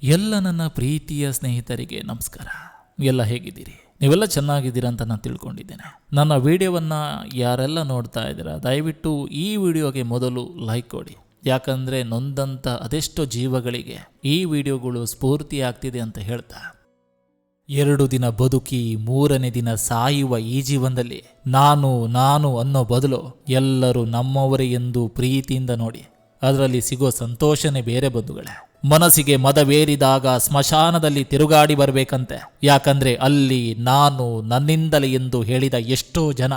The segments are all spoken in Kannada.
ಎಲ್ಲ ನನ್ನ ಪ್ರೀತಿಯ ಸ್ನೇಹಿತರಿಗೆ ನಮಸ್ಕಾರ. ಎಲ್ಲ ಹೇಗಿದ್ದೀರಿ? ನೀವೆಲ್ಲ ಚೆನ್ನಾಗಿದ್ದೀರಾ ಅಂತ ನಾನು ತಿಳ್ಕೊಂಡಿದ್ದೇನೆ. ನನ್ನ ವಿಡಿಯೋವನ್ನು ಯಾರೆಲ್ಲ ನೋಡ್ತಾ ಇದ್ದೀರಾ, ದಯವಿಟ್ಟು ಈ ವಿಡಿಯೋಗೆ ಮೊದಲು ಲೈಕ್ ಕೊಡಿ. ಯಾಕಂದರೆ ನೊಂದಂಥ ಅದೆಷ್ಟೋ ಜೀವಗಳಿಗೆ ಈ ವಿಡಿಯೋಗಳು ಸ್ಫೂರ್ತಿ ಆಗ್ತಿದೆ ಅಂತ ಹೇಳ್ತಾ, 2 ದಿನ ಬದುಕಿ 3ನೇ ದಿನ ಸಾಯುವ ಈ ಜೀವನದಲ್ಲಿ ನಾನು ಅನ್ನೋ ಬದಲು ಎಲ್ಲರೂ ನಮ್ಮವರೇ ಎಂದು ಪ್ರೀತಿಯಿಂದ ನೋಡಿ. ಅದರಲ್ಲಿ ಸಿಗೋ ಸಂತೋಷನೇ ಬೇರೆ ಬಂಧುಗಳೇ. ಮನಸ್ಸಿಗೆ ಮದವೇರಿದಾಗ ಸ್ಮಶಾನದಲ್ಲಿ ತಿರುಗಾಡಿ ಬರಬೇಕಂತೆ. ಯಾಕಂದ್ರೆ ಅಲ್ಲಿ ನಾನು ನನ್ನಿಂದಲೇ ಎಂದು ಹೇಳಿದ ಎಷ್ಟೋ ಜನ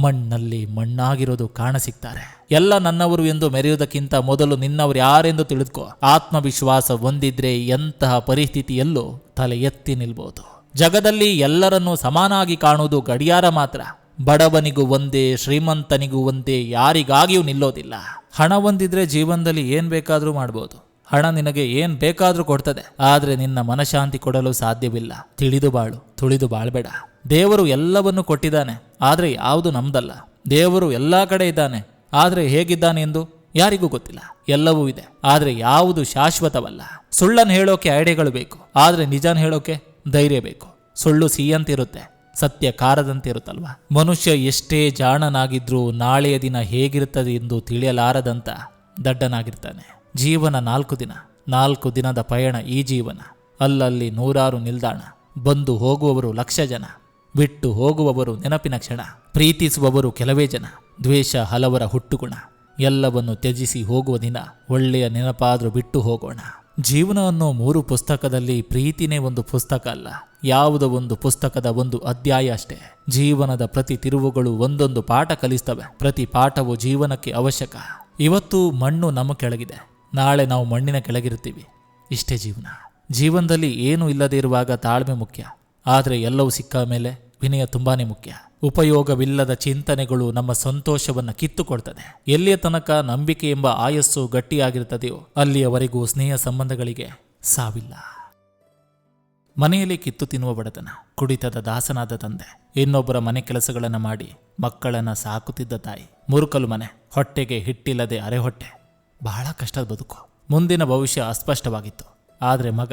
ಮಣ್ಣಲ್ಲಿ ಮಣ್ಣಾಗಿರೋದು ಕಾಣಸಿಗ್ತಾರೆ. ಎಲ್ಲ ನನ್ನವರು ಎಂದು ಮೆರೆಯುವುದಕ್ಕಿಂತ ಮೊದಲು ನಿನ್ನವರು ಯಾರೆಂದು ತಿಳಿದುಕೋ. ಆತ್ಮವಿಶ್ವಾಸ ಹೊಂದಿದ್ರೆ ಎಂತಹ ಪರಿಸ್ಥಿತಿಯಲ್ಲೂ ತಲೆ ಎತ್ತಿ ನಿಲ್ಬಹುದು. ಜಗದಲ್ಲಿ ಎಲ್ಲರನ್ನೂ ಸಮಾನಾಗಿ ಕಾಣುವುದು ಗಡಿಯಾರ ಮಾತ್ರ. ಬಡವನಿಗೂ ಒಂದೇ, ಶ್ರೀಮಂತನಿಗೂ ಒಂದೇ, ಯಾರಿಗಾಗಿಯೂ ನಿಲ್ಲೋದಿಲ್ಲ. ಹಣ ಹೊಂದಿದ್ರೆ ಜೀವನದಲ್ಲಿ ಏನ್ ಬೇಕಾದ್ರೂ ಮಾಡ್ಬೋದು. ಹಣ ನಿನಗೆ ಏನ್ ಬೇಕಾದ್ರೂ ಕೊಡ್ತದೆ, ಆದ್ರೆ ನಿನ್ನ ಮನಶಾಂತಿ ಕೊಡಲು ಸಾಧ್ಯವಿಲ್ಲ. ತಿಳಿದು ಬಾಳು, ತುಳಿದು ಬಾಳ್ಬೇಡ. ದೇವರು ಎಲ್ಲವನ್ನು ಕೊಟ್ಟಿದ್ದಾನೆ, ಆದ್ರೆ ಯಾವುದು ನಮ್ದಲ್ಲ. ದೇವರು ಎಲ್ಲಾ ಕಡೆ ಇದ್ದಾನೆ, ಆದ್ರೆ ಹೇಗಿದ್ದಾನೆ ಎಂದು ಯಾರಿಗೂ ಗೊತ್ತಿಲ್ಲ. ಎಲ್ಲವೂ ಇದೆ, ಆದ್ರೆ ಯಾವುದು ಶಾಶ್ವತವಲ್ಲ. ಸುಳ್ಳನ್ನು ಹೇಳೋಕೆ ಐಡಿಯಾಗಳು ಬೇಕು, ಆದ್ರೆ ನಿಜಾನ್ ಹೇಳೋಕೆ ಧೈರ್ಯ ಬೇಕು. ಸುಳ್ಳು ಸಿಹಿಯಂತಿರುತ್ತೆ, ಸತ್ಯ ಖಾರದಂತಿರುತ್ತಲ್ವಾ. ಮನುಷ್ಯ ಎಷ್ಟೇ ಜಾಣನಾಗಿದ್ರೂ ನಾಳೆಯ ದಿನ ಹೇಗಿರುತ್ತದೆ ಎಂದು ತಿಳಿಯಲಾರದಂತ ದಡ್ಡನಾಗಿರ್ತಾನೆ. ಜೀವನ 4 ದಿನದ ಪಯಣ ಈ ಜೀವನ. ಅಲ್ಲಲ್ಲಿ 100 ನಿಲ್ದಾಣ. ಬಂದು ಹೋಗುವವರು 1,00,000 ಜನ, ಬಿಟ್ಟು ಹೋಗುವವರು ನೆನಪಿನ ಕ್ಷಣ. ಪ್ರೀತಿಸುವವರು ಕೆಲವೇ ಜನ, ದ್ವೇಷ ಹಲವರ ಹುಟ್ಟುಗುಣ. ಎಲ್ಲವನ್ನು ತ್ಯಜಿಸಿ ಹೋಗುವ ದಿನ, ಒಳ್ಳೆಯ ನೆನಪಾದ್ರೂ ಬಿಟ್ಟು ಹೋಗೋಣ. ಜೀವನ ಅನ್ನೋ 3 ಪುಸ್ತಕದಲ್ಲಿ ಪ್ರೀತಿನೇ ಒಂದು ಪುಸ್ತಕ ಅಲ್ಲ, ಯಾವುದೋ ಒಂದು ಪುಸ್ತಕದ ಒಂದು ಅಧ್ಯಾಯ ಅಷ್ಟೇ. ಜೀವನದ ಪ್ರತಿ ತಿರುವುಗಳು ಒಂದೊಂದು ಪಾಠ ಕಲಿಸ್ತವೆ. ಪ್ರತಿ ಪಾಠವು ಜೀವನಕ್ಕೆ ಅವಶ್ಯಕ. ಇವತ್ತು ಮಣ್ಣು ನಮ್ಮ ಕೆಳಗಿದೆ, ನಾಳೆ ನಾವು ಮಣ್ಣಿನ ಕೆಳಗಿರ್ತೀವಿ. ಇಷ್ಟೇ ಜೀವನ. ಜೀವನದಲ್ಲಿ ಏನೂ ಇಲ್ಲದೇ ಇರುವಾಗ ತಾಳ್ಮೆ ಮುಖ್ಯ, ಆದರೆ ಎಲ್ಲವೂ ಸಿಕ್ಕ ಮೇಲೆ ವಿನಯ ತುಂಬಾನೇ ಮುಖ್ಯ. ಉಪಯೋಗವಿಲ್ಲದ ಚಿಂತನೆಗಳು ನಮ್ಮ ಸಂತೋಷವನ್ನು ಕಿತ್ತುಕೊಳ್ತದೆ. ಎಲ್ಲಿಯ ತನಕ ನಂಬಿಕೆ ಎಂಬ ಆಯಸ್ಸು ಗಟ್ಟಿಯಾಗಿರ್ತದೆಯೋ ಅಲ್ಲಿಯವರೆಗೂ ಸ್ನೇಹ ಸಂಬಂಧಗಳಿಗೆ ಸಾವಿಲ್ಲ. ಮನೆಯಲ್ಲಿ ಕಿತ್ತು ತಿನ್ನುವ ಬಡತನ, ಕುಡಿತದ ದಾಸನಾದ ತಂದೆ, ಇನ್ನೊಬ್ಬರ ಮನೆ ಕೆಲಸಗಳನ್ನು ಮಾಡಿ ಮಕ್ಕಳನ್ನು ಸಾಕುತ್ತಿದ್ದ ತಾಯಿ, ಮುರುಕಲು ಮನೆ, ಹೊಟ್ಟೆಗೆ ಹಿಟ್ಟಿಲ್ಲದೆ ಅರೆಹೊಟ್ಟೆ, ಬಹಳ ಕಷ್ಟದ ಬದುಕು. ಮುಂದಿನ ಭವಿಷ್ಯ ಅಸ್ಪಷ್ಟವಾಗಿತ್ತು. ಆದರೆ ಮಗ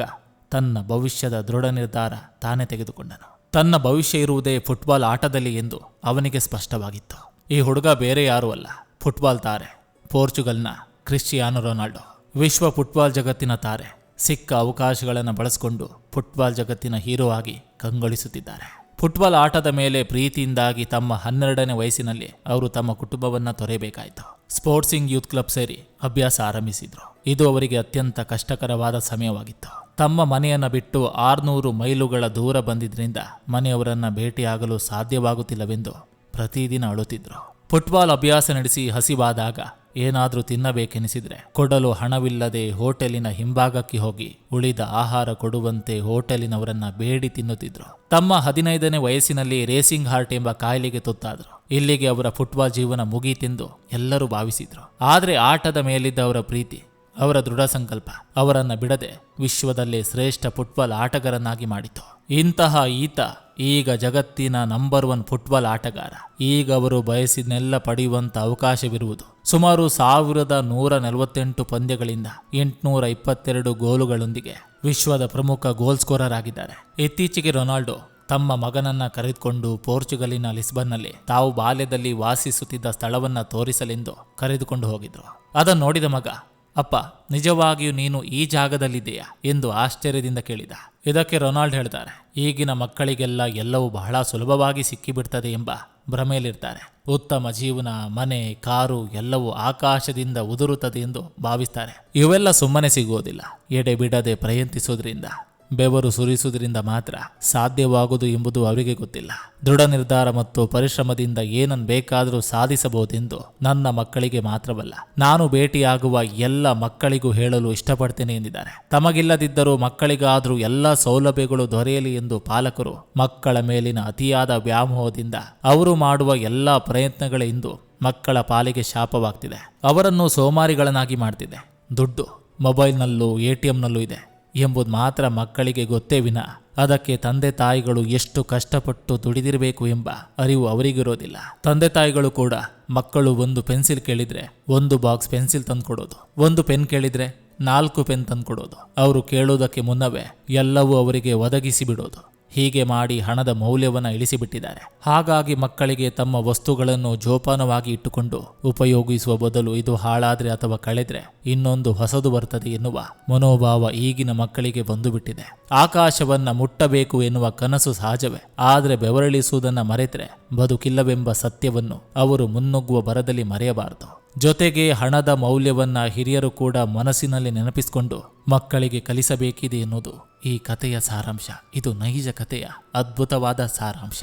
ತನ್ನ ಭವಿಷ್ಯದ ದೃಢ ನಿರ್ಧಾರ ತಾನೇ ತೆಗೆದುಕೊಂಡನು. ತನ್ನ ಭವಿಷ್ಯ ಇರುವುದೇ ಫುಟ್ಬಾಲ್ ಆಟದಲ್ಲಿ ಎಂದು ಅವನಿಗೆ ಸ್ಪಷ್ಟವಾಗಿತ್ತು. ಈ ಹುಡುಗ ಬೇರೆ ಯಾರೂ ಅಲ್ಲ, ಫುಟ್ಬಾಲ್ ತಾರೆ, ಪೋರ್ಚುಗಲ್ನ ಕ್ರಿಸ್ಟಿಯಾನೋ ರೊನಾಲ್ಡೋ. ವಿಶ್ವ ಫುಟ್ಬಾಲ್ ಜಗತ್ತಿನ ತಾರೆ. ಸಿಕ್ಕ ಅವಕಾಶಗಳನ್ನು ಬಳಸಿಕೊಂಡು ಫುಟ್ಬಾಲ್ ಜಗತ್ತಿನ ಹೀರೋ ಆಗಿ ಕಂಗೊಳಿಸುತ್ತಿದ್ದಾರೆ. ಫುಟ್ಬಾಲ್ ಆಟದ ಮೇಲೆ ಪ್ರೀತಿಯಿಂದಾಗಿ ತಮ್ಮ 12ನೇ ವಯಸ್ಸಿನಲ್ಲಿ ಅವರು ತಮ್ಮ ಕುಟುಂಬವನ್ನು ತೊರೆಯಬೇಕಾಯಿತು. ಸ್ಪೋರ್ಟ್ಸಿಂಗ್ ಯೂತ್ ಕ್ಲಬ್ ಸೇರಿ ಅಭ್ಯಾಸ ಆರಂಭಿಸಿದ್ರು. ಇದು ಅವರಿಗೆ ಅತ್ಯಂತ ಕಷ್ಟಕರವಾದ ಸಮಯವಾಗಿತ್ತು. ತಮ್ಮ ಮನೆಯನ್ನು ಬಿಟ್ಟು 600 ಮೈಲುಗಳ ದೂರ ಬಂದಿದ್ರಿಂದ ಮನೆಯವರನ್ನ ಭೇಟಿಯಾಗಲು ಸಾಧ್ಯವಾಗುತ್ತಿಲ್ಲವೆಂದು ಪ್ರತಿದಿನ ಅಳುತ್ತಿದ್ರು. ಫುಟ್ಬಾಲ್ ಅಭ್ಯಾಸ ನಡೆಸಿ ಹಸಿವಾದಾಗ ಏನಾದರೂ ತಿನ್ನಬೇಕೆನಿಸಿದ್ರೆ ಕೊಡಲು ಹಣವಿಲ್ಲದೆ ಹೋಟೆಲಿನ ಹಿಂಭಾಗಕ್ಕೆ ಹೋಗಿ ಉಳಿದ ಆಹಾರ ಕೊಡುವಂತೆ ಹೋಟೆಲಿನವರನ್ನ ಬೇಡಿ ತಿನ್ನುತ್ತಿದ್ರು. ತಮ್ಮ 15ನೇ ವಯಸ್ಸಿನಲ್ಲಿ ರೇಸಿಂಗ್ ಹಾರ್ಟ್ ಎಂಬ ಕಾಯಿಲೆಗೆ ತುತ್ತಾದ್ರು. ಇಲ್ಲಿಗೆ ಅವರ ಫುಟ್ಬಾಲ್ ಜೀವನ ಮುಗೀತೆಂದು ಎಲ್ಲರೂ ಭಾವಿಸಿದ್ರು. ಆದರೆ ಆಟದ ಮೇಲಿದ್ದ ಅವರ ಪ್ರೀತಿ, ಅವರ ದೃಢ ಸಂಕಲ್ಪ ಅವರನ್ನ ಬಿಡದೆ ವಿಶ್ವದಲ್ಲೇ ಶ್ರೇಷ್ಠ ಫುಟ್ಬಾಲ್ ಆಟಗಾರನಾಗಿ ಮಾಡಿತು. ಇಂತಹ ಈತ ಈಗ ಜಗತ್ತಿನ ನಂಬರ್ 1 ಫುಟ್ಬಾಲ್ ಆಟಗಾರ. ಈಗ ಅವರು ಬಯಸಿದನ್ನೆಲ್ಲ ಪಡೆಯುವಂತ ಅವಕಾಶವಿರುವುದು. ಸುಮಾರು 1148 ಪಂದ್ಯಗಳಿಂದ 822 ಗೋಲುಗಳೊಂದಿಗೆ ವಿಶ್ವದ ಪ್ರಮುಖ ಗೋಲ್ ಸ್ಕೋರರ್ ಆಗಿದ್ದಾರೆ. ಇತ್ತೀಚೆಗೆ ರೊನಾಲ್ಡೋ ತಮ್ಮ ಮಗನನ್ನ ಕರೆದುಕೊಂಡು ಪೋರ್ಚುಗಲಿನ ಲಿಸ್ಬನ್ನಲ್ಲಿ ತಾವು ಬಾಲ್ಯದಲ್ಲಿ ವಾಸಿಸುತ್ತಿದ್ದ ಸ್ಥಳವನ್ನ ತೋರಿಸಲೆಂದು ಕರೆದುಕೊಂಡು ಹೋಗಿದ್ರು. ಅದನ್ನು ನೋಡಿದ ಮಗ, ಅಪ್ಪ, ನಿಜವಾಗಿಯೂ ನೀನು ಈ ಜಾಗದಲ್ಲಿದೆಯಾ ಎಂದು ಆಶ್ಚರ್ಯದಿಂದ ಕೇಳಿದ. ಇದಕ್ಕೆ ರೊನಾಲ್ಡ್ ಹೇಳ್ತಾರೆ, ಈಗಿನ ಮಕ್ಕಳಿಗೆಲ್ಲ ಎಲ್ಲವೂ ಬಹಳ ಸುಲಭವಾಗಿ ಸಿಕ್ಕಿಬಿಡ್ತದೆ ಎಂಬ ಭ್ರಮೆಯಲ್ಲಿರ್ತಾರೆ. ಉತ್ತಮ ಜೀವನ, ಮನೆ, ಕಾರು ಎಲ್ಲವೂ ಆಕಾಶದಿಂದ ಉದುರುತ್ತದೆ ಎಂದು ಭಾವಿಸ್ತಾರೆ. ಇವೆಲ್ಲ ಸುಮ್ಮನೆ ಸಿಗುವುದಿಲ್ಲ. ಎಡೆ ಬಿಡದೆ ಪ್ರಯತ್ನಿಸೋದ್ರಿಂದ, ಬೆವರು ಸುರಿಸುವುದರಿಂದ ಮಾತ್ರ ಸಾಧ್ಯವಾಗುವುದು ಎಂಬುದು ಅವರಿಗೆ ಗೊತ್ತಿಲ್ಲ. ದೃಢ ನಿರ್ಧಾರ ಮತ್ತು ಪರಿಶ್ರಮದಿಂದ ಏನನ್ನು ಬೇಕಾದರೂ ಸಾಧಿಸಬಹುದೆಂದು ನನ್ನ ಮಕ್ಕಳಿಗೆ ಮಾತ್ರವಲ್ಲ, ನಾನು ಭೇಟಿಯಾಗುವ ಎಲ್ಲ ಮಕ್ಕಳಿಗೂ ಹೇಳಲು ಇಷ್ಟಪಡ್ತೇನೆ ಎಂದಿದ್ದಾರೆ. ತಮಗಿಲ್ಲದಿದ್ದರೂ ಮಕ್ಕಳಿಗಾದರೂ ಎಲ್ಲ ಸೌಲಭ್ಯಗಳು ದೊರೆಯಲಿ ಎಂದು ಪಾಲಕರು ಮಕ್ಕಳ ಮೇಲಿನ ಅತಿಯಾದ ವ್ಯಾಮೋಹದಿಂದ ಅವರು ಮಾಡುವ ಎಲ್ಲ ಪ್ರಯತ್ನಗಳೇ ಇಂದು ಮಕ್ಕಳ ಪಾಲಿಗೆ ಶಾಪವಾಗ್ತಿದೆ. ಅವರನ್ನು ಸೋಮಾರಿಗಳನ್ನಾಗಿ ಮಾಡ್ತಿದೆ. ದುಡ್ಡು ಮೊಬೈಲ್ನಲ್ಲೂ ATMನಲ್ಲೂ ಇದೆ ಎಂಬುದು ಮಾತ್ರ ಮಕ್ಕಳಿಗೆ ಗೊತ್ತೇ ವಿನ ಅದಕ್ಕೆ ತಂದೆ ತಾಯಿಗಳು ಎಷ್ಟು ಕಷ್ಟಪಟ್ಟು ದುಡಿದಿರಬೇಕು ಎಂಬ ಅರಿವು ಅವರಿಗಿರೋದಿಲ್ಲ. ತಂದೆ ತಾಯಿಗಳು ಕೂಡ ಮಕ್ಕಳು ಒಂದು ಪೆನ್ಸಿಲ್ ಕೇಳಿದ್ರೆ 1 ಬಾಕ್ಸ್ ಪೆನ್ಸಿಲ್ ತಂದು ಕೊಡೋದು, 1 ಪೆನ್ ಕೇಳಿದ್ರೆ 4 ಪೆನ್ ತಂದ್ಕೊಡೋದು, ಅವರು ಕೇಳೋದಕ್ಕೆ ಮುನ್ನವೇ ಎಲ್ಲವೂ ಅವರಿಗೆ ಒದಗಿಸಿ ಬಿಡೋದು. ಹೀಗೆ ಮಾಡಿ ಹಣದ ಮೌಲ್ಯವನ್ನು ಇಳಿಸಿಬಿಟ್ಟಿದ್ದಾರೆ. ಹಾಗಾಗಿ ಮಕ್ಕಳಿಗೆ ತಮ್ಮ ವಸ್ತುಗಳನ್ನು ಜೋಪಾನವಾಗಿ ಇಟ್ಟುಕೊಂಡು ಉಪಯೋಗಿಸುವ ಬದಲು ಇದು ಹಾಳಾದ್ರೆ ಅಥವಾ ಕಳೆದ್ರೆ ಇನ್ನೊಂದು ಹೊಸದು ಬರ್ತದೆ ಎನ್ನುವ ಮನೋಭಾವ ಈಗಿನ ಮಕ್ಕಳಿಗೆ ಬಂದು ಬಿಟ್ಟಿದೆ. ಆಕಾಶವನ್ನ ಮುಟ್ಟಬೇಕು ಎನ್ನುವ ಕನಸು ಸಹಜವೇ, ಆದರೆ ಬೆವರಳಿಸುವುದನ್ನ ಮರೆತರೆ ಬದುಕಿಲ್ಲವೆಂಬ ಸತ್ಯವನ್ನು ಅವರು ಮುನ್ನುಗ್ಗುವ ಭರದಲ್ಲಿ ಮರೆಯಬಾರದು. ಜೊತೆಗೆ ಹಣದ ಮೌಲ್ಯವನ್ನ ಹಿರಿಯರು ಕೂಡ ಮನಸ್ಸಿನಲ್ಲಿ ನೆನಪಿಸಿಕೊಂಡು ಮಕ್ಕಳಿಗೆ ಕಲಿಸಬೇಕಿದೆ ಎನ್ನುವುದು ಈ ಕಥೆಯ ಸಾರಾಂಶ. ಇದು ನೈಜ ಕಥೆಯ ಅದ್ಭುತವಾದ ಸಾರಾಂಶ.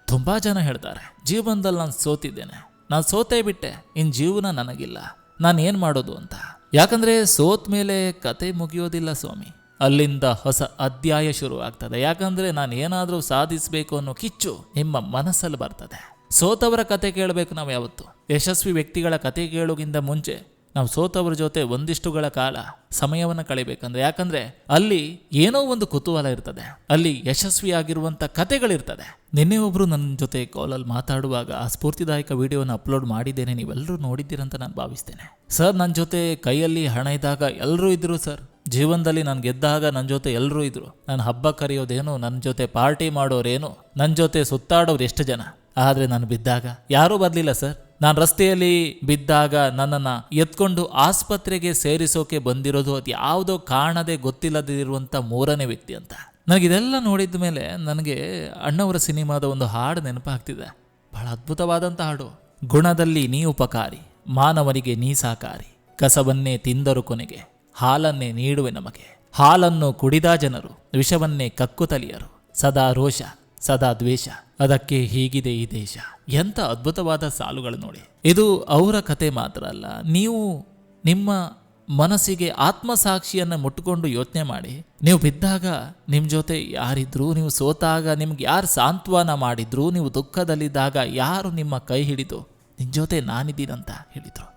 ತುಂಬಾ ಜನ ಹೇಳ್ತಾರೆ, ಜೀವನದಲ್ಲಿ ನಾನು ಸೋತಿದ್ದೇನೆ, ನಾನು ಸೋತೇ ಬಿಟ್ಟೆ, ಇನ್ನು ಜೀವನ ನನಗಿಲ್ಲ, ನಾನು ಏನು ಮಾಡೋದು ಅಂತ. ಯಾಕಂದ್ರೆ ಸೋತ್ ಮೇಲೆ ಕತೆ ಮುಗಿಯೋದಿಲ್ಲ ಸ್ವಾಮಿ, ಅಲ್ಲಿಂದ ಹೊಸ ಅಧ್ಯಾಯ ಶುರು ಆಗ್ತದೆ. ಯಾಕಂದ್ರೆ ನಾನು ಏನಾದರೂ ಸಾಧಿಸಬೇಕು ಅನ್ನೋ ಕಿಚ್ಚು ನಿಮ್ಮ ಮನಸ್ಸಲ್ಲಿ ಬರ್ತದೆ. ಸೋತವರ ಕತೆ ಕೇಳಬೇಕು ನಾವು ಯಾವತ್ತು. ಯಶಸ್ವಿ ವ್ಯಕ್ತಿಗಳ ಕತೆ ಕೇಳೋಗಿಂತ ಮುಂಚೆ ನಾವು ಸೋತವರ ಜೊತೆ ಒಂದಿಷ್ಟುಗಳ ಕಾಲ ಸಮಯವನ್ನು ಕಳಿಬೇಕಂದ್ರೆ, ಯಾಕಂದ್ರೆ ಅಲ್ಲಿ ಏನೋ ಒಂದು ಕುತೂಹಲ ಇರ್ತದೆ, ಅಲ್ಲಿ ಯಶಸ್ವಿಯಾಗಿರುವಂಥ ಕತೆಗಳಿರ್ತದೆ. ನಿನ್ನೆ ಒಬ್ರು ನನ್ನ ಜೊತೆ ಕಾಲಲ್ಲಿ ಮಾತಾಡುವಾಗ ಆ ಸ್ಫೂರ್ತಿದಾಯಕ ವಿಡಿಯೋನ ಅಪ್ಲೋಡ್ ಮಾಡಿದ್ದೇನೆ, ನೀವೆಲ್ಲರೂ ನೋಡಿದ್ದೀರಂತ ನಾನು ಭಾವಿಸ್ತೇನೆ. ಸರ್, ನನ್ನ ಜೊತೆ ಕೈಯಲ್ಲಿ ಹಣ ಇದ್ದಾಗ ಎಲ್ಲರೂ ಇದ್ರು ಸರ್, ಜೀವನದಲ್ಲಿ ನಾನು ಗೆದ್ದಾಗ ನನ್ನ ಜೊತೆ ಎಲ್ಲರೂ ಇದ್ರು, ನಾನು ಹಬ್ಬ ಕರೆಯೋದೇನು, ನನ್ನ ಜೊತೆ ಪಾರ್ಟಿ ಮಾಡೋರೇನು, ನನ್ನ ಜೊತೆ ಸುತ್ತಾಡೋರು ಎಷ್ಟು ಜನ, ಆದರೆ ನಾನು ಬಿದ್ದಾಗ ಯಾರೂ ಬರಲಿಲ್ಲ ಸರ್. ನಾನು ರಸ್ತೆಯಲ್ಲಿ ಬಿದ್ದಾಗ ನನ್ನನ್ನು ಎತ್ಕೊಂಡು ಆಸ್ಪತ್ರೆಗೆ ಸೇರಿಸೋಕೆ ಬಂದಿರೋದು ಅದು ಯಾವುದೋ ಕಾಣದೆ ಗೊತ್ತಿಲ್ಲದಿರುವಂಥ 3ನೇ ವ್ಯಕ್ತಿ ಅಂತ. ನನಗಿದೆಲ್ಲ ನೋಡಿದ ಮೇಲೆ ನನಗೆ ಅಣ್ಣವರ ಸಿನಿಮಾದ ಒಂದು ಹಾಡು ನೆನಪಾಗ್ತಿದೆ. ಬಹಳ ಅದ್ಭುತವಾದಂಥ ಹಾಡು. ಗುಣದಲ್ಲಿ ನೀ ಉಪಕಾರಿ, ಮಾನವನಿಗೆ ನೀ ಸಾಕಾರಿ, ಕಸವನ್ನೇ ತಿಂದರು ಕೊನೆಗೆ ಹಾಲನ್ನೇ ನೀಡುವೆ ನಮಗೆ, ಹಾಲನ್ನು ಕುಡಿದ ಜನರು ವಿಷವನ್ನೇ ಕಕ್ಕುತ್ತಲಿಯರು, ಸದಾ ರೋಷ ಸದಾ ದ್ವೇಷ, ಅದಕ್ಕೆ ಹೀಗಿದೆ ಈ ದೇಶ. ಎಂಥ ಅದ್ಭುತವಾದ ಸಾಲುಗಳು ನೋಡಿ. ಇದು ಅವರ ಕತೆ ಮಾತ್ರ ಅಲ್ಲ, ನೀವು ನಿಮ್ಮ ಮನಸ್ಸಿಗೆ ಆತ್ಮಸಾಕ್ಷಿಯನ್ನು ಮುಟ್ಟುಕೊಂಡು ಯೋಚನೆ ಮಾಡಿ. ನೀವು ಬಿದ್ದಾಗ ನಿಮ್ಮ ಜೊತೆ ಯಾರಿದ್ರು, ನೀವು ಸೋತಾಗ ನಿಮ್ಗೆ ಯಾರು ಸಾಂತ್ವನ ಮಾಡಿದ್ರು, ನೀವು ದುಃಖದಲ್ಲಿದ್ದಾಗ ಯಾರು ನಿಮ್ಮ ಕೈ ಹಿಡಿದು ನಿನ್ನ ಜೊತೆ ನಾನಿದ್ದೀನಂತ ಹೇಳಿದ್ರು?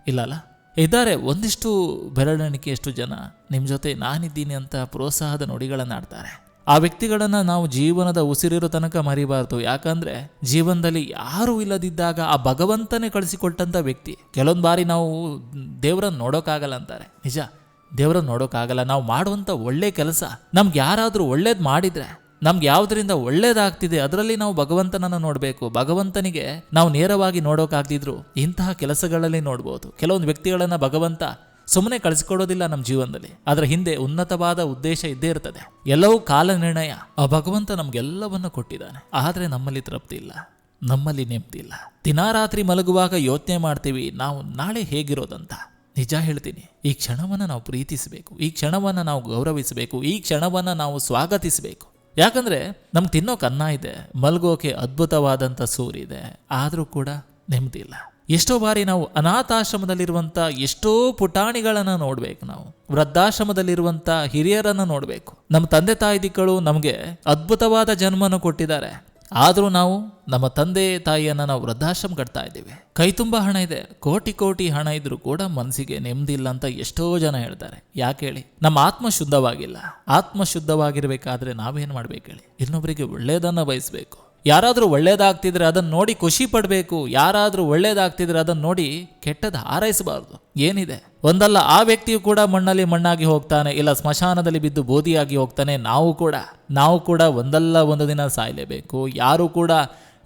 ಇಲ್ಲಲ್ಲ, ಇದ್ದಾರೆ ಒಂದಿಷ್ಟು ಬೆರಳೆಣಿಕೆಯಷ್ಟು ಜನ ನಿಮ್ಮ ಜೊತೆ ನಾನಿದ್ದೀನಿ ಅಂತ ಪ್ರೋತ್ಸಾಹದ ನುಡಿಗಳನ್ನು ಆಡ್ತಾರೆ. ಆ ವ್ಯಕ್ತಿಗಳನ್ನು ನಾವು ಜೀವನದ ಉಸಿರಿರೋ ತನಕ ಮರಿಬಾರ್ದು. ಯಾಕಂದ್ರೆ ಜೀವನದಲ್ಲಿ ಯಾರೂ ಇಲ್ಲದಿದ್ದಾಗ ಆ ಭಗವಂತನೇ ಕಳಿಸಿಕೊಟ್ಟಂಥ ವ್ಯಕ್ತಿ. ಕೆಲವೊಂದು ಬಾರಿ ನಾವು ದೇವರನ್ನು ನೋಡೋಕ್ಕಾಗಲ್ಲ ಅಂತಾರೆ, ನಿಜ, ದೇವರನ್ನು ನೋಡೋಕ್ಕಾಗಲ್ಲ. ನಾವು ಮಾಡುವಂಥ ಒಳ್ಳೆ ಕೆಲಸ ನಮ್ಗೆ ಯಾರಾದರೂ ಒಳ್ಳೇದು ಮಾಡಿದರೆ, ನಮ್ಗೆ ಯಾವುದರಿಂದ ಒಳ್ಳೇದಾಗ್ತಿದೆ ಅದರಲ್ಲಿ ನಾವು ಭಗವಂತನನ್ನು ನೋಡಬೇಕು. ಭಗವಂತನಿಗೆ ನಾವು ನೇರವಾಗಿ ನೋಡೋಕ್ಕಾಗ್ದಿದ್ರು ಇಂತಹ ಕೆಲಸಗಳಲ್ಲಿ ನೋಡ್ಬೋದು. ಕೆಲವೊಂದು ವ್ಯಕ್ತಿಗಳನ್ನು ಭಗವಂತ ಸುಮ್ಮನೆ ಕಳಿಸಿಕೊಡೋದಿಲ್ಲ ನಮ್ಮ ಜೀವನದಲ್ಲಿ, ಅದರ ಹಿಂದೆ ಉನ್ನತವಾದ ಉದ್ದೇಶ ಇದ್ದೇ ಇರ್ತದೆ. ಎಲ್ಲವೂ ಕಾಲ ನಿರ್ಣಯ. ಆ ಭಗವಂತ ನಮ್ಗೆಲ್ಲವನ್ನು ಕೊಟ್ಟಿದ್ದಾನೆ, ಆದರೆ ನಮ್ಮಲ್ಲಿ ತೃಪ್ತಿ ಇಲ್ಲ, ನಮ್ಮಲ್ಲಿ ನೆಮ್ಮದಿ ಇಲ್ಲ. ದಿನಾರಾತ್ರಿ ಮಲಗುವಾಗ ಯೋಚನೆ ಮಾಡ್ತೀವಿ ನಾವು ನಾಳೆ ಹೇಗಿರೋದಂತ. ನಿಜ ಹೇಳ್ತೀನಿ, ಈ ಕ್ಷಣವನ್ನು ನಾವು ಪ್ರೀತಿಸಬೇಕು, ಈ ಕ್ಷಣವನ್ನು ನಾವು ಗೌರವಿಸಬೇಕು, ಈ ಕ್ಷಣವನ್ನು ನಾವು ಸ್ವಾಗತಿಸಬೇಕು. ಯಾಕಂದ್ರೆ ನಮ್ಗೆ ತಿನ್ನೋಕೆ ಅನ್ನ ಇದೆ, ಮಲಗೋಕೆ ಅದ್ಭುತವಾದಂಥ ಸೂರ್ಯ ಇದೆ, ಆದರೂ ಕೂಡ ನೆಮ್ಮದಿ ಇಲ್ಲ. ಎಷ್ಟೋ ಬಾರಿ ನಾವು ಅನಾಥಾಶ್ರಮದಲ್ಲಿರುವಂಥ ಎಷ್ಟೋ ಪುಟಾಣಿಗಳನ್ನು ನೋಡ್ಬೇಕು, ನಾವು ವೃದ್ಧಾಶ್ರಮದಲ್ಲಿರುವಂಥ ಹಿರಿಯರನ್ನು ನೋಡಬೇಕು. ನಮ್ಮ ತಂದೆ ತಾಯಿದಿಕ್ಕಳು ನಮಗೆ ಅದ್ಭುತವಾದ ಜನ್ಮನ ಕೊಟ್ಟಿದ್ದಾರೆ, ಆದರೂ ನಾವು ನಮ್ಮ ತಂದೆ ತಾಯಿಯನ್ನು ನಾವು ವೃದ್ಧಾಶ್ರಮ ಕಟ್ತಾ ಇದ್ದೀವಿ. ಕೈ ತುಂಬ ಹಣ ಇದೆ, ಕೋಟಿ ಕೋಟಿ ಹಣ ಇದ್ರೂ ಕೂಡ ಮನಸ್ಸಿಗೆ ನೆಮ್ಮದಿ ಇಲ್ಲ ಅಂತ ಎಷ್ಟೋ ಜನ ಹೇಳ್ತಾರೆ. ಯಾಕೆ ಹೇಳಿ? ನಮ್ಮ ಆತ್ಮ ಶುದ್ಧವಾಗಿಲ್ಲ. ಆತ್ಮ ಶುದ್ಧವಾಗಿರ್ಬೇಕಾದ್ರೆ ನಾವೇನು ಮಾಡ್ಬೇಕು ಹೇಳಿ? ಇನ್ನೊಬ್ಬರಿಗೆ ಒಳ್ಳೇದನ್ನು ಬಯಸಬೇಕು. ಯಾರಾದರೂ ಒಳ್ಳೇದಾಗ್ತಿದ್ರೆ ಅದನ್ನು ನೋಡಿ ಖುಷಿ ಪಡಬೇಕು. ಯಾರಾದರೂ ಒಳ್ಳೇದಾಗ್ತಿದ್ರೆ ಅದನ್ನು ನೋಡಿ ಕೆಟ್ಟದ್ದು ಹಾರೈಸಬಾರ್ದು. ಏನಿದೆ ಒಂದಲ್ಲ, ಆ ವ್ಯಕ್ತಿಯು ಕೂಡ ಮಣ್ಣಲ್ಲಿ ಮಣ್ಣಾಗಿ ಹೋಗ್ತಾನೆ, ಇಲ್ಲ ಸ್ಮಶಾನದಲ್ಲಿ ಬಿದ್ದು ಬೋಧಿಯಾಗಿ ಹೋಗ್ತಾನೆ. ನಾವು ಕೂಡ ಒಂದಲ್ಲ ಒಂದು ದಿನ ಸಾಯಲೇಬೇಕು. ಯಾರು ಕೂಡ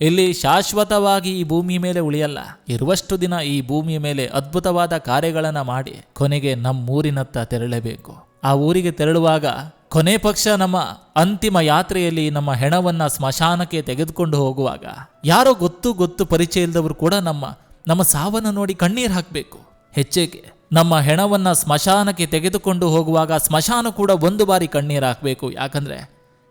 ಇಲ್ಲಿ ಶಾಶ್ವತವಾಗಿ ಈ ಭೂಮಿ ಮೇಲೆ ಉಳಿಯಲ್ಲ. ಇರುವಷ್ಟು ದಿನ ಈ ಭೂಮಿಯ ಮೇಲೆ ಅದ್ಭುತವಾದ ಕಾರ್ಯಗಳನ್ನು ಮಾಡಿ ಕೊನೆಗೆ ನಮ್ಮೂರಿನತ್ತ ತೆರಳಬೇಕು. ಆ ಊರಿಗೆ ತೆರಳುವಾಗ ಕೊನೆ ಪಕ್ಷ ನಮ್ಮ ಅಂತಿಮ ಯಾತ್ರೆಯಲ್ಲಿ ನಮ್ಮ ಹೆಣವನ್ನ ಸ್ಮಶಾನಕ್ಕೆ ತೆಗೆದುಕೊಂಡು ಹೋಗುವಾಗ ಯಾರೋ ಗೊತ್ತು ಪರಿಚಯ ಇಲ್ಲದವರು ಕೂಡ ನಮ್ಮ ಸಾವನ್ನು ನೋಡಿ ಕಣ್ಣೀರು ಹಾಕಬೇಕು. ಹೆಚ್ಚೇಕೆ ನಮ್ಮ ಹೆಣವನ್ನ ಸ್ಮಶಾನಕ್ಕೆ ತೆಗೆದುಕೊಂಡು ಹೋಗುವಾಗ ಸ್ಮಶಾನ ಕೂಡ ಒಂದು ಬಾರಿ ಕಣ್ಣೀರು ಹಾಕಬೇಕು. ಯಾಕಂದ್ರೆ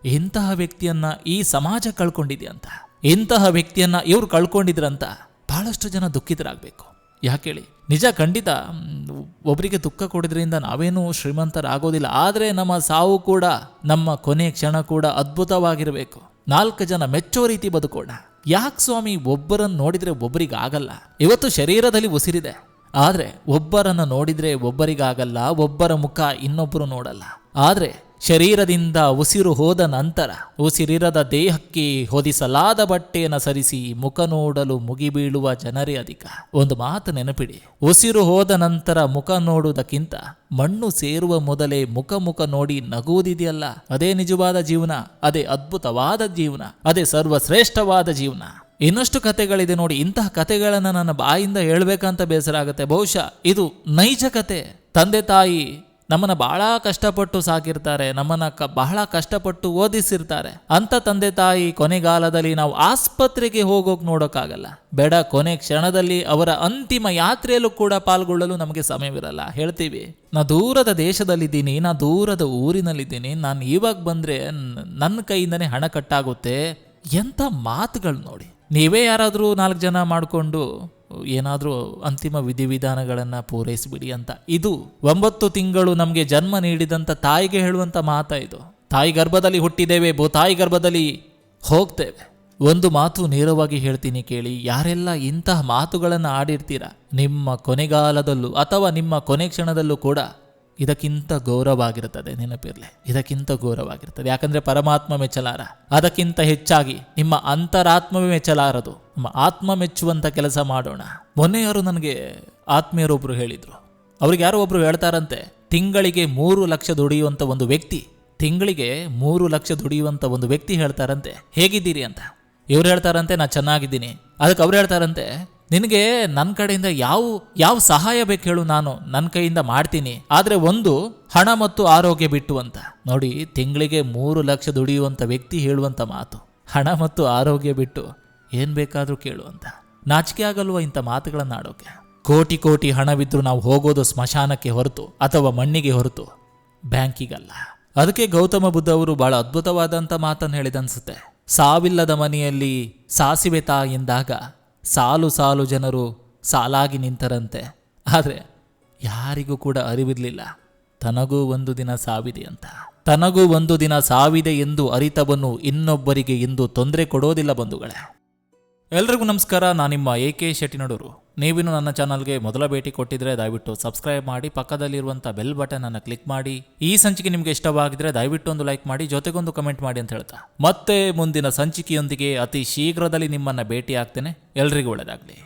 ಇಂತಹ ವ್ಯಕ್ತಿಯನ್ನ ಈ ಸಮಾಜ ಕಳ್ಕೊಂಡಿದೆಯಂತ, ಇಂತಹ ವ್ಯಕ್ತಿಯನ್ನ ಇವ್ರು ಕಳ್ಕೊಂಡಿದ್ರಂತ ಬಹಳಷ್ಟು ಜನ ದುಃಖಿತರಾಗಬೇಕು. ಯಾಕೆ ಹೇಳಿ? ನಿಜ, ಖಂಡಿತ ಒಬ್ಬರಿಗೆ ದುಃಖ ಕೊಡೋದ್ರಿಂದ ನಾವೇನೂ ಶ್ರೀಮಂತರಾಗೋದಿಲ್ಲ. ಆದರೆ ನಮ್ಮ ಸಾವು ಕೂಡ, ನಮ್ಮ ಕೊನೆ ಕ್ಷಣ ಕೂಡ ಅದ್ಭುತವಾಗಿರಬೇಕು. 4 ಜನ ಮೆಚ್ಚೋ ರೀತಿ ಬದುಕೋಣ. ಯಾಕೆ ಸ್ವಾಮಿ ಒಬ್ಬರನ್ನು ನೋಡಿದರೆ ಒಬ್ಬರಿಗೆ ಆಗಲ್ಲ? ಇವತ್ತು ಶರೀರದಲ್ಲಿ ಉಸಿರಿದೆ, ಆದರೆ ಒಬ್ಬರನ್ನು ನೋಡಿದರೆ ಒಬ್ಬರಿಗಾಗಲ್ಲ, ಒಬ್ಬರ ಮುಖ ಇನ್ನೊಬ್ಬರು ನೋಡಲ್ಲ. ಆದರೆ ಶರೀರದಿಂದ ಉಸಿರು ಹೋದ ನಂತರ ಉಸಿರಿರದ ದೇಹಕ್ಕೆ ಹೊದಿಸಲಾದ ಬಟ್ಟೆಯನ್ನು ಸರಿಸಿ ಮುಖ ನೋಡಲು ಮುಗಿಬೀಳುವ ಜನರೇ ಅಧಿಕ. ಒಂದು ಮಾತು ನೆನಪಿಡಿ, ಉಸಿರು ಹೋದ ನಂತರ ಮುಖ ನೋಡುವುದಕ್ಕಿಂತ ಮಣ್ಣು ಸೇರುವ ಮೊದಲೇ ಮುಖ ನೋಡಿ ನಗುವುದಿದೆಯಲ್ಲ, ಅದೇ ನಿಜವಾದ ಜೀವನ, ಅದೇ ಅದ್ಭುತವಾದ ಜೀವನ, ಅದೇ ಸರ್ವಶ್ರೇಷ್ಠವಾದ ಜೀವನ. ಇನ್ನಷ್ಟು ಕಥೆಗಳಿದೆ ನೋಡಿ. ಇಂತಹ ಕಥೆಗಳನ್ನು ನನ್ನ ಬಾಯಿಂದ ಹೇಳ್ಬೇಕಂತ ಬೇಸರ ಆಗುತ್ತೆ. ಬಹುಶಃ ಇದು ನೈಜ ಕತೆ. ತಂದೆ ತಾಯಿ ನಮ್ಮನ್ನ ಬಹಳ ಕಷ್ಟಪಟ್ಟು ಸಾಕಿರ್ತಾರೆ, ನಮ್ಮನ್ನ ಬಹಳ ಕಷ್ಟಪಟ್ಟು ಓದಿಸಿರ್ತಾರೆ. ಅಂತ ತಂದೆ ತಾಯಿ ಕೊನೆಗಾಲದಲ್ಲಿ ನಾವು ಆಸ್ಪತ್ರೆಗೆ ಹೋಗೋಕೆ ನೋಡೋಕ್ಕಾಗಲ್ಲ. ಬೇಡ, ಕೊನೆ ಕ್ಷಣದಲ್ಲಿ ಅವರ ಅಂತಿಮ ಯಾತ್ರೆಯಲ್ಲೂ ಕೂಡ ಪಾಲ್ಗೊಳ್ಳಲು ನಮಗೆ ಸಮಯವಿರಲ್ಲ. ಹೇಳ್ತೀವಿ, ನಾ ದೂರದ ದೇಶದಲ್ಲಿದ್ದೀನಿ, ನಾ ದೂರದ ಊರಿನಲ್ಲಿದ್ದೀನಿ, ನಾನು ಇವಾಗ ಬಂದ್ರೆ ನನ್ನ ಕೈಯಿಂದನೇ ಹಣ ಕಟ್ಟಾಗುತ್ತೆ. ಎಂಥ ಮಾತುಗಳು ನೋಡಿ. ನೀವೇ ಯಾರಾದರೂ 4 ಜನ ಮಾಡಿಕೊಂಡು ಏನಾದರೂ ಅಂತಿಮ ವಿಧಿವಿಧಾನಗಳನ್ನು ಪೂರೈಸಿಬಿಡಿ ಅಂತ. ಇದು 9 ತಿಂಗಳು ನಮಗೆ ಜನ್ಮ ನೀಡಿದಂಥ ತಾಯಿಗೆ ಹೇಳುವಂಥ ಮಾತಾ ಇದು. ತಾಯಿ ಗರ್ಭದಲ್ಲಿ ಹುಟ್ಟಿದ್ದೇವೆ, ತಾಯಿ ಗರ್ಭದಲ್ಲಿ ಹೋಗ್ತೇವೆ. ಒಂದು ಮಾತು ನೇರವಾಗಿ ಹೇಳ್ತೀನಿ ಕೇಳಿ, ಯಾರೆಲ್ಲ ಇಂತಹ ಮಾತುಗಳನ್ನು ಆಡಿರ್ತೀರ, ನಿಮ್ಮ ಕೊನೆಗಾಲದಲ್ಲೂ ಅಥವಾ ನಿಮ್ಮ ಕೊನೆ ಕ್ಷಣದಲ್ಲೂ ಕೂಡ ಇದಕ್ಕಿಂತ ಗೌರವವಾಗಿರುತ್ತದೆ. ನೆನಪಿರಲಿ, ಇದಕ್ಕಿಂತ ಗೌರವವಾಗಿರ್ತದೆ. ಯಾಕಂದ್ರೆ ಪರಮಾತ್ಮ ಮೆಚ್ಚಲಾರ, ಅದಕ್ಕಿಂತ ಹೆಚ್ಚಾಗಿ ನಿಮ್ಮ ಅಂತರಾತ್ಮವೇ ಮೆಚ್ಚಲಾರದು. ನಮ್ಮ ಆತ್ಮ ಮೆಚ್ಚುವಂತ ಕೆಲಸ ಮಾಡೋಣ. ಮೊನ್ನೆ ಯಾರು ನನಗೆ ಆತ್ಮೀಯರೊಬ್ರು ಹೇಳಿದ್ರು, ಅವ್ರಿಗೆ ಯಾರೋ ಒಬ್ರು ಹೇಳ್ತಾರಂತೆ, ತಿಂಗಳಿಗೆ 3 ಲಕ್ಷ ದುಡಿಯುವಂತ ಒಂದು ವ್ಯಕ್ತಿ, ತಿಂಗಳಿಗೆ 3 ಲಕ್ಷ ದುಡಿಯುವಂತ ಒಂದು ವ್ಯಕ್ತಿ ಹೇಳ್ತಾರಂತೆ, ಹೇಗಿದ್ದೀರಿ ಅಂತ. ಇವ್ರು ಹೇಳ್ತಾರಂತೆ, ನಾ ಚೆನ್ನಾಗಿದ್ದೀನಿ. ಅದಕ್ಕೆ ಅವ್ರು ಹೇಳ್ತಾರಂತೆ, ನಿನಗೆ ನನ್ನ ಕಡೆಯಿಂದ ಯಾವ ಸಹಾಯ ಬೇಕು ಹೇಳು, ನಾನು ನನ್ನ ಕೈಯಿಂದ ಮಾಡ್ತೀನಿ, ಆದ್ರೆ ಒಂದು ಹಣ ಮತ್ತು ಆರೋಗ್ಯ ಬಿಟ್ಟು ಅಂತ. ನೋಡಿ, ತಿಂಗಳಿಗೆ 3 ಲಕ್ಷ ದುಡಿಯುವಂತ ವ್ಯಕ್ತಿ ಹೇಳುವಂತ ಮಾತು, ಹಣ ಮತ್ತು ಆರೋಗ್ಯ ಬಿಟ್ಟು ಏನ್ ಬೇಕಾದ್ರೂ ಕೇಳು ಅಂತ. ನಾಚಿಕೆ ಆಗಲ್ವ ಇಂಥ ಮಾತುಗಳನ್ನ ಆಡೋಕೆ? ಕೋಟಿ ಕೋಟಿ ಹಣವಿದ್ರು ನಾವು ಹೋಗೋದು ಸ್ಮಶಾನಕ್ಕೆ ಹೊರತು ಅಥವಾ ಮಣ್ಣಿಗೆ ಹೊರತು ಬ್ಯಾಂಕಿಗಲ್ಲ. ಅದಕ್ಕೆ ಗೌತಮ ಬುದ್ಧ ಅವರು ಬಹಳ ಅದ್ಭುತವಾದಂಥ ಮಾತನ್ನು ಹೇಳಿದನ್ಸುತ್ತೆ. ಸಾವಿಲ್ಲದ ಮನೆಯಲ್ಲಿ ಸಾಸಿವೆ ತಾ ಎಂದಾಗ ಸಾಲು ಸಾಲು ಜನರು ಸಾಲಾಗಿ ನಿಂತರಂತೆ. ಆದರೆ ಯಾರಿಗೂ ಕೂಡ ಅರಿವಿರಲಿಲ್ಲ ತನಗೂ ಒಂದು ದಿನ ಸಾವಿದೆ ಅಂತ. ತನಗೂ ಒಂದು ದಿನ ಸಾವಿದೆ ಎಂದು ಅರಿತವನು ಇನ್ನೊಬ್ಬರಿಗೆ ಎಂದು ತೊಂದರೆ ಕೊಡೋದಿಲ್ಲ ಬಂಧುಗಳೇ. ಎಲ್ರಿಗೂ ನಮಸ್ಕಾರ, ನಾನು ನಿಮ್ಮ AK ಶೆಟ್ಟಿನಡೂರು. ನೀವಿನ್ನು ನನ್ನ ಚಾನಲ್ಗೆ ಮೊದಲ ಭೇಟಿ ಕೊಟ್ಟಿದ್ರೆ ದಯವಿಟ್ಟು ಸಬ್ಸ್ಕ್ರೈಬ್ ಮಾಡಿ, ಪಕ್ಕದಲ್ಲಿರುವಂಥ ಬೆಲ್ ಬಟನ್ ಅನ್ನು ಕ್ಲಿಕ್ ಮಾಡಿ. ಈ ಸಂಚಿಕೆ ನಿಮಗೆ ಇಷ್ಟವಾಗಿದ್ರೆ ದಯವಿಟ್ಟು ಒಂದು ಲೈಕ್ ಮಾಡಿ, ಜೊತೆಗೊಂದು ಕಮೆಂಟ್ ಮಾಡಿ ಅಂತ ಹೇಳ್ತಾ ಮತ್ತೆ ಮುಂದಿನ ಸಂಚಿಕೆಯೊಂದಿಗೆ ಅತಿ ಶೀಘ್ರದಲ್ಲಿ ನಿಮ್ಮನ್ನು ಭೇಟಿ ಆಗ್ತೇನೆ. ಎಲ್ರಿಗೂ ಒಳ್ಳೆಯದಾಗಲಿ.